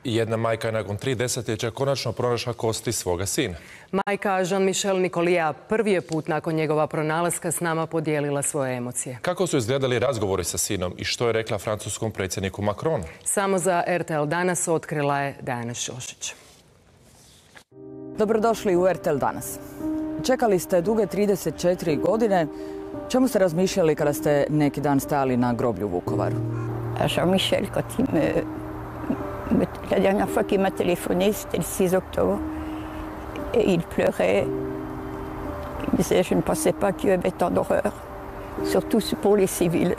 Jedna majka je nakon 3 desetljeća konačno pronašla kosti svoga sina. Majka Jean-Michel Nicolia prvi je put nakon njegova pronalaska s nama podijelila svoje emocije. Kako su izgledali razgovori sa sinom i što je rekla francuskom predsjedniku Macronu? Samo za RTL Danas otkrila je Dajana Šošić. Dobrodošli u RTL Danas. Čekali ste duge 34 godine. Čemu ste razmišljali kada ste neki dan stajali na groblju u Vukovaru? Jean-Michel, la dernière fois qu'il m'a téléphoné, c'était le 6 octobre. Et il pleurait. Il disait, je ne pensais pas qu'il y avait tant d'horreur, surtout pour les civils.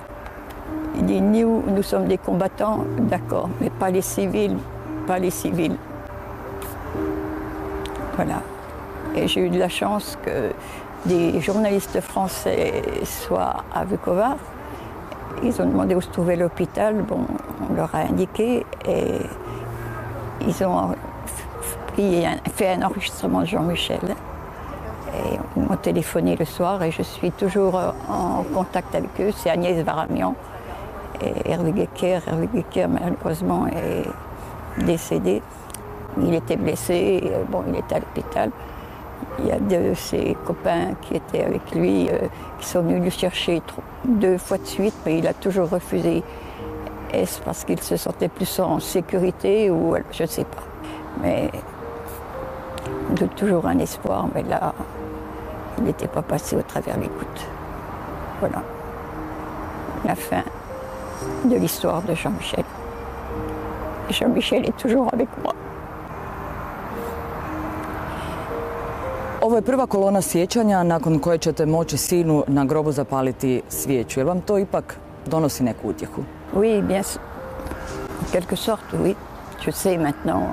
Il dit, nous sommes des combattants, d'accord, mais pas les civils, pas les civils. Voilà. Et j'ai eu de la chance que des journalistes français soient à Vukovar. Ils ont demandé où se trouvait l'hôpital. Bon, on leur a indiqué et ils ont fait un enregistrement de Jean-Michel. Et ils m'ont téléphoné le soir et je suis toujours en contact avec eux. C'est Agnès Varamian et Hervé Guéquer. Hervé Guéquer, malheureusement, est décédé. Il était blessé, bon, il était à l'hôpital. Il y a deux de ses copains qui étaient avec lui, qui sont venus le chercher 2 fois de suite, mais il a toujours refusé. Est-ce parce qu'il se sentait plus en sécurité ou je ne sais pas. Mais toujours un espoir, mais là, il n'était pas passé au travers les gouttes. Voilà. La fin de l'histoire de Jean-Michel. Jean-Michel est toujours avec moi. Ovo je prva kolona sjećanja nakon koje ćete moći sinu na grobu zapaliti svijeću. Jer vam to ipak donosi neku utjehu? Oui, bien sûr. En quelque sorte, oui. Je sais maintenant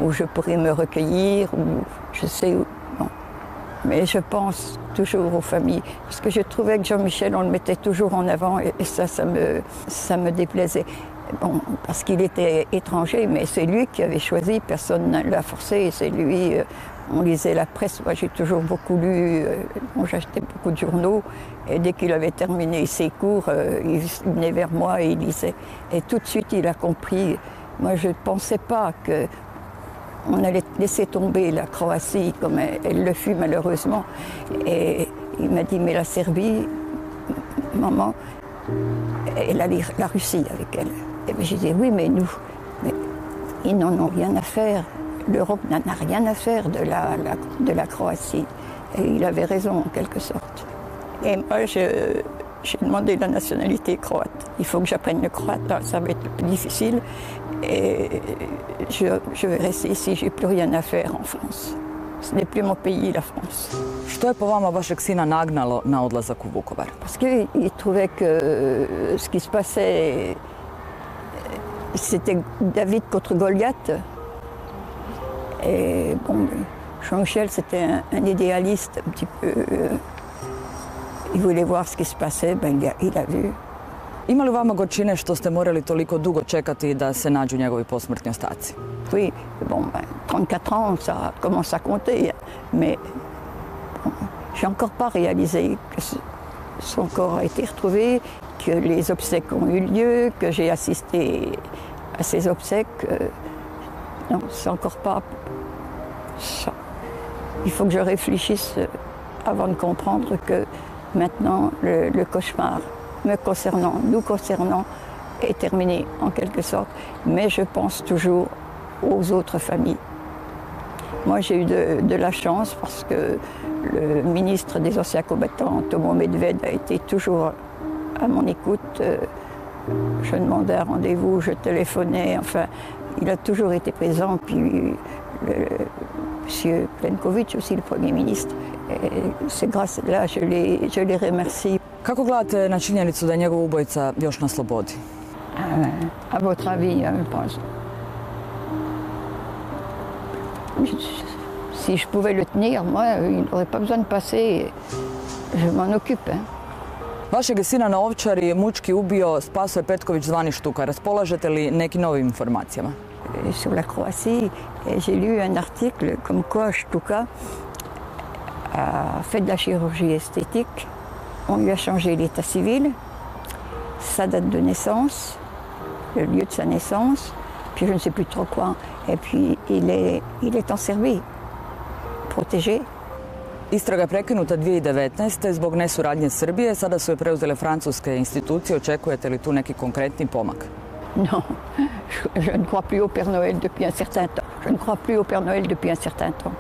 où je pourrais me recueillir, où je sais où... Non. Mais je pense toujours aux familles. Parce que je trouvais que Jean-Michel, on le mettait toujours en avant et ça me déplaisait. Bon, parce qu'il était étranger, mais c'est lui qui avait choisi, personne ne l'a forcé, et c'est lui... On lisait la presse, moi j'ai toujours beaucoup lu, j'achetais beaucoup de journaux, et dès qu'il avait terminé ses cours, il venait vers moi et il lisait. Et tout de suite il a compris, moi je ne pensais pas qu'on allait laisser tomber la Croatie comme elle le fut malheureusement. Et il m'a dit, mais la Serbie, maman, elle a la Russie avec elle. Et j'ai dit, oui mais nous, mais ils n'en ont rien à faire. L'Europe n'en a rien à faire de la Croatie. Et il avait raison, en quelque sorte. Et moi, j'ai demandé la nationalité croate. Il faut que j'apprenne le croate, ça va être plus difficile. Et je vais rester ici, j'ai plus rien à faire en France. Ce n'est plus mon pays, la France. Što je po vama vašeg sina nagnalo na odlazak u Vukovar? Parce qu'il trouvait que ce qui se passait, c'était David contre Goliath. Et bon, Jean-Michel, c'était un idéaliste un petit peu. Il voulait voir ce qui se passait, ben, il a vu. Ima li vama gorčine što ste morali toliko dugo čekati da se nađu njegovi posmrtni ostaci? Oui, bon, ben, 34 ans, ça commence à compter. Mais bon, j'ai encore pas réalisé que son corps a été retrouvé, que les obsèques ont eu lieu, que j'ai assisté à ces obsèques. Non, c'est encore pas ça. Il faut que je réfléchisse avant de comprendre que maintenant le cauchemar me concernant, nous concernant, est terminé en quelque sorte. Mais je pense toujours aux autres familles. Moi j'ai eu de la chance parce que le ministre des Anciens Combattants, Tomo Medved, a été toujours à mon écoute. Je demandais un rendez-vous, je téléphonais, enfin... Il a toujours été présent, puis M. Plenković aussi, le Premier ministre. C'est grâce à là, je les remercie. Kako gledate na činjenicu da je njegov ubojica još na slobodi? À votre avis, je pense. Si je pouvais le tenir, moi, il n'aurait pas besoin de passer. Je m'en occupe. Vašeg sina na Ovčari mučki ubio Spasoje Petković zvani Štuka. Raspolažete li nekim novim informacijama? Sur la Croatie, j'ai lu un article comme quoi Štuka a fait de la chirurgie esthétique. On lui a changé l'état civil, sa date de naissance, le lieu de sa naissance, puis je ne sais plus trop quoi. Et puis il est en Serbie, protégé. Istraga je prekinuta 2019. zbog nesuradnje Srbije. Sada su je preuzele francuske institucije. Očekujete li tu neki konkretni pomak? Non, je ne crois plus au Père Noël depuis un certain temps. Je ne crois plus au Père Noël depuis un certain temps.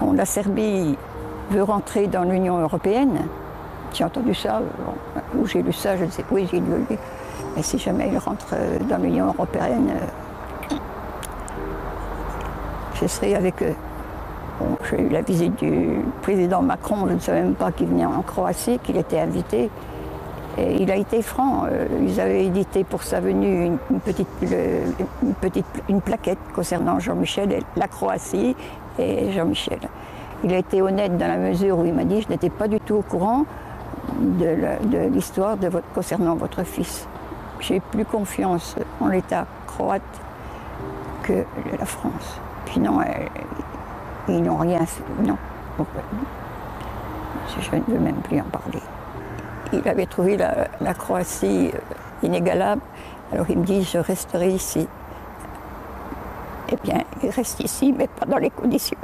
Bon, la Serbie veut rentrer dans l'Union européenne. J'ai entendu ça, ou j'ai lu ça, je ne sais pas, oui, j'ai lu. Et si jamais il rentre dans l'Union européenne, je serai avec eux. Bon, j'ai eu la visite du président Macron, je ne savais même pas qu'il venait en Croatie, qu'il était invité. Et il a été franc. Ils avaient édité pour sa venue une plaquette concernant Jean-Michel, et la Croatie et Jean-Michel. Il a été honnête dans la mesure où il m'a dit « Je n'étais pas du tout au courant de l'histoire concernant votre fils. J'ai plus confiance en l'État croate que la France. » Puis non, ils n'ont rien fait. Non. Je ne veux même plus en parler. Il avait trouvé la Croatie inégalable. Alors il me dit, je resterai ici. Eh bien, il reste ici, mais pas dans les conditions.